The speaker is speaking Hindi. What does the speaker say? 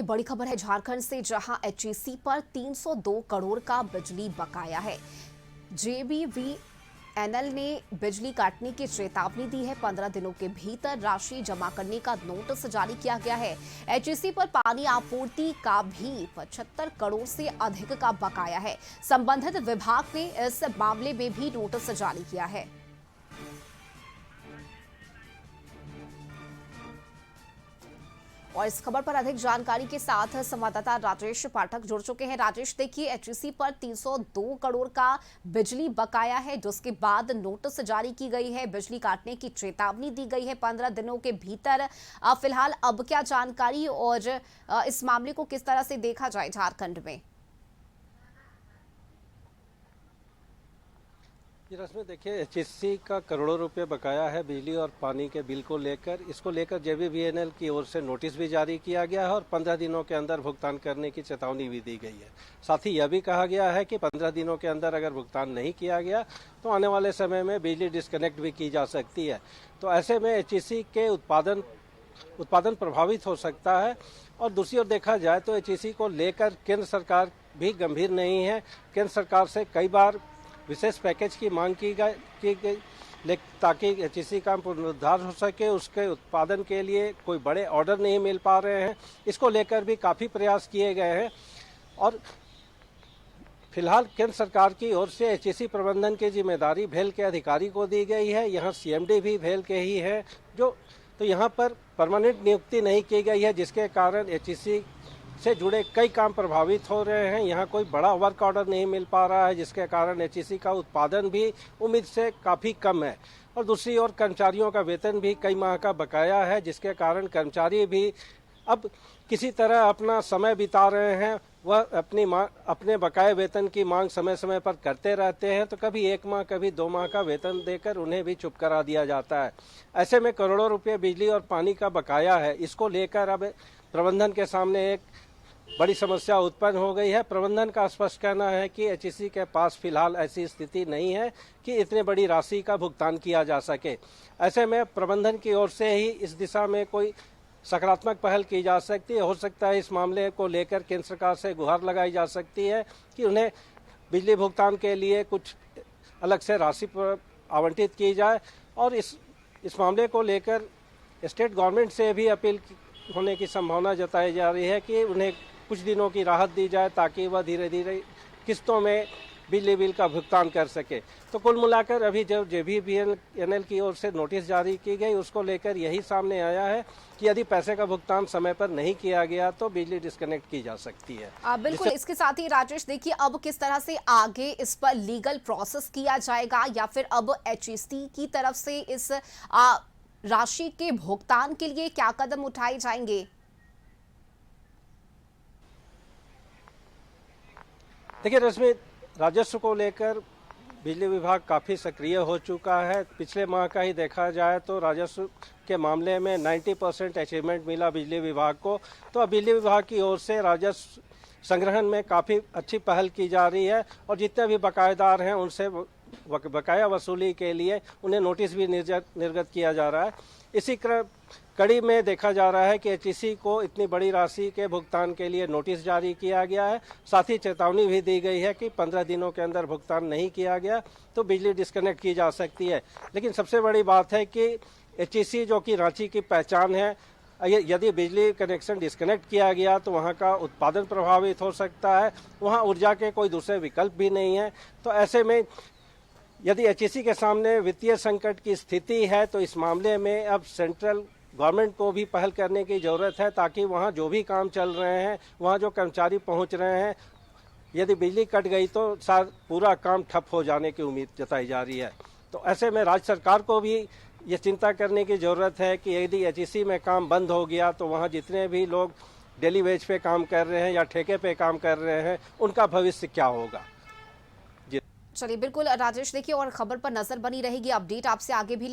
बड़ी खबर है झारखंड से, जहां एचईसी पर 302 करोड़ का बिजली बकाया है। जेबीवीएनएल ने बिजली काटने की चेतावनी दी है। 15 दिनों के भीतर राशि जमा करने का नोटिस जारी किया गया है। एचईसी पर पानी आपूर्ति का भी 75 करोड़ से अधिक का बकाया है। संबंधित विभाग ने इस मामले में भी नोटिस जारी किया है। और इस खबर पर अधिक जानकारी के साथ संवाददाता राजेश पाठक जुड़ चुके हैं। राजेश, देखिए, एचईसी पर 302 करोड़ का बिजली बकाया है, जिसके बाद नोटिस जारी की गई है, बिजली काटने की चेतावनी दी गई है 15 दिनों के भीतर। फिलहाल अब क्या जानकारी और इस मामले को किस तरह से देखा जाए झारखंड में? जी रश्मि, देखिए, एचईसी का करोड़ों रुपए बकाया है बिजली और पानी के बिल को लेकर। इसको लेकर जेबीवीएनएल की ओर से नोटिस भी जारी किया गया है और 15 दिनों के अंदर भुगतान करने की चेतावनी भी दी गई है। साथ ही यह भी कहा गया है कि 15 दिनों के अंदर अगर भुगतान नहीं किया गया तो आने वाले समय में बिजली डिस्कनेक्ट भी की जा सकती है। तो ऐसे में एचईसी के उत्पादन प्रभावित हो सकता है। और दूसरी ओर देखा जाए तो एचईसी को लेकर केंद्र सरकार भी गंभीर नहीं है। केंद्र सरकार से कई बार विशेष पैकेज की मांग की गई ताकि एचईसी का पुनरुद्धार हो सके। उसके उत्पादन के लिए कोई बड़े ऑर्डर नहीं मिल पा रहे हैं। इसको लेकर भी काफ़ी प्रयास किए गए हैं और फिलहाल केंद्र सरकार की ओर से एचईसी प्रबंधन की जिम्मेदारी भेल के अधिकारी को दी गई है। यहाँ सीएमडी भी भेल के ही है, तो यहाँ पर परमानेंट नियुक्ति नहीं की गई है, जिसके कारण एचईसी से जुड़े कई काम प्रभावित हो रहे हैं। यहाँ कोई बड़ा वर्क ऑर्डर नहीं मिल पा रहा है, जिसके कारण एचईसी का उत्पादन भी उम्मीद से काफ़ी कम है। और दूसरी ओर कर्मचारियों का वेतन भी कई माह का बकाया है, जिसके कारण कर्मचारी भी अब किसी तरह अपना समय बिता रहे हैं। वह अपने बकाये वेतन की मांग समय समय पर करते रहते हैं, तो कभी 1 माह कभी 2 माह का वेतन देकर उन्हें भी चुप करा दिया जाता है। ऐसे में करोड़ों रुपये बिजली और पानी का बकाया है। इसको लेकर अब प्रबंधन के सामने एक बड़ी समस्या उत्पन्न हो गई है। प्रबंधन का स्पष्ट कहना है कि एचईसी के पास फिलहाल ऐसी स्थिति नहीं है कि इतनी बड़ी राशि का भुगतान किया जा सके। ऐसे में प्रबंधन की ओर से ही इस दिशा में कोई सकारात्मक पहल की जा सकती है। हो सकता है इस मामले को लेकर केंद्र सरकार से गुहार लगाई जा सकती है कि उन्हें बिजली भुगतान के लिए कुछ अलग से राशि आवंटित की जाए। और इस मामले को लेकर स्टेट गवर्नमेंट से भी अपील होने की संभावना जताई जा रही है कि उन्हें कुछ दिनों की राहत दी जाए ताकि वह धीरे धीरे किस्तों में बिजली बिल का भुगतान कर सके। तो कुल मिलाकर अभी जब जेबीवीएनएल की ओर से नोटिस जारी की गई, उसको लेकर यही सामने आया है कि यदि पैसे का भुगतान समय पर नहीं किया गया तो बिजली डिस्कनेक्ट की जा सकती है। बिल्कुल। इसके साथ ही राजेश, देखिए, अब किस तरह से आगे इस पर लीगल प्रोसेस किया जाएगा, या फिर अब एचईसी की तरफ से इस राशि के भुगतान के लिए क्या कदम उठाए जाएंगे? देखिए रश्मि, राजस्व को लेकर बिजली विभाग काफ़ी सक्रिय हो चुका है। पिछले माह का ही देखा जाए तो राजस्व के मामले में 90% अचीवमेंट मिला बिजली विभाग को। तो अब बिजली विभाग की ओर से राजस्व संग्रहण में काफ़ी अच्छी पहल की जा रही है और जितने भी बकायेदार हैं उनसे बकाया वसूली के लिए उन्हें नोटिस भी निर्गत किया जा रहा है। इसी कड़ी में देखा जा रहा है कि एचईसी को इतनी बड़ी राशि के भुगतान के लिए नोटिस जारी किया गया है। साथ ही चेतावनी भी दी गई है कि 15 दिनों के अंदर भुगतान नहीं किया गया तो बिजली डिस्कनेक्ट की जा सकती है। लेकिन सबसे बड़ी बात है कि एचईसी, जो कि रांची की पहचान है, यदि बिजली कनेक्शन डिस्कनेक्ट किया गया तो वहाँ का उत्पादन प्रभावित हो सकता है। वहाँ ऊर्जा के कोई दूसरे विकल्प भी नहीं है। तो ऐसे में यदि एचईसी के सामने वित्तीय संकट की स्थिति है तो इस मामले में अब सेंट्रल गवर्नमेंट को भी पहल करने की ज़रूरत है, ताकि वहाँ जो भी काम चल रहे हैं, वहाँ जो कर्मचारी पहुँच रहे हैं, यदि बिजली कट गई तो पूरा काम ठप हो जाने की उम्मीद जताई जा रही है। तो ऐसे में राज्य सरकार को भी ये चिंता करने की ज़रूरत है कि यदि एचईसी में काम बंद हो गया तो वहाँ जितने भी लोग डेली वेज पे काम कर रहे हैं या ठेके पे काम कर रहे हैं, उनका भविष्य क्या होगा। चलिए, बिल्कुल राजेश, देखिए, और खबर पर नजर बनी रहेगी, अपडेट आपसे आगे भी